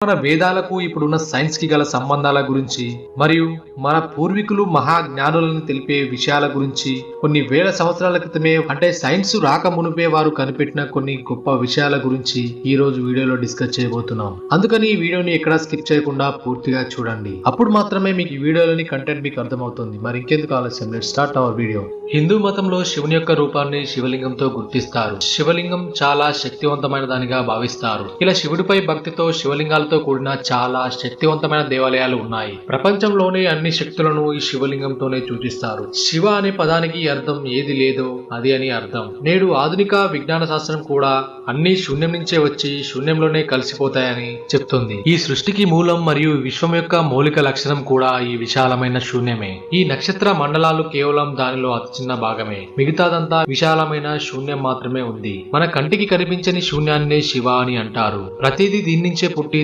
మన వేదాలకు ఇప్పుడున్న సైన్స్ కి గల సంబంధాల గురించి మరియు మన పూర్వీకులు మహాజ్ఞానులను తెలిపే విషయాల గురించి కొన్ని వేల సంవత్సరాల క్రితమే అంటే సైన్స్ రాక మునిపే వారు కనిపెట్టిన కొన్ని గొప్ప విషయాల గురించి ఈ రోజు వీడియోలో డిస్కస్ చేయబోతున్నాం. అందుకని ఈ వీడియోని ఎక్కడా స్కిప్ చేయకుండా పూర్తిగా చూడండి. అప్పుడు మాత్రమే మీకు ఈ వీడియోలోని కంటెంట్ మీకు అర్థమవుతుంది. మరి ఇంకెందుకు ఆలస్యం, let's start our video. Hindu మతంలో శివుని యొక్క రూపాన్ని శివలింగంతో గుర్తిస్తారు. శివలింగం చాలా శక్తివంతమైన దానిగా భావిస్తారు. ఇలా శివుడిపై భక్తితో శివలింగాలతో కూడిన చాలా శక్తివంతమైన దేవాలయాలు ఉన్నాయి. ప్రపంచంలోని అన్ని శక్తులను ఈ శివలింగంతోనే సూచిస్తారు. శివ అనే పదానికి అర్థం ఏది లేదో అది అని అర్థం. నేడు ఆధునిక విజ్ఞాన శాస్త్రం కూడా అన్ని శూన్యం నుంచే వచ్చి శూన్యంలోనే కలిసిపోతాయని చెప్తుంది. ఈ సృష్టికి మూలం మరియు విశ్వం యొక్క మౌలిక లక్షణం కూడా ఈ విశాలమైన శూన్యమే. ఈ నక్షత్ర మండలాలు కేవలం దానిలో అతి చిన్న భాగమే. మిగతాదంతా విశాలమైన శూన్యం మాత్రమే ఉంది. మన కంటికి కనిపించని శూన్యాన్నే శివ అని అంటారు. ప్రతిదీ దీని నుంచే పుట్టి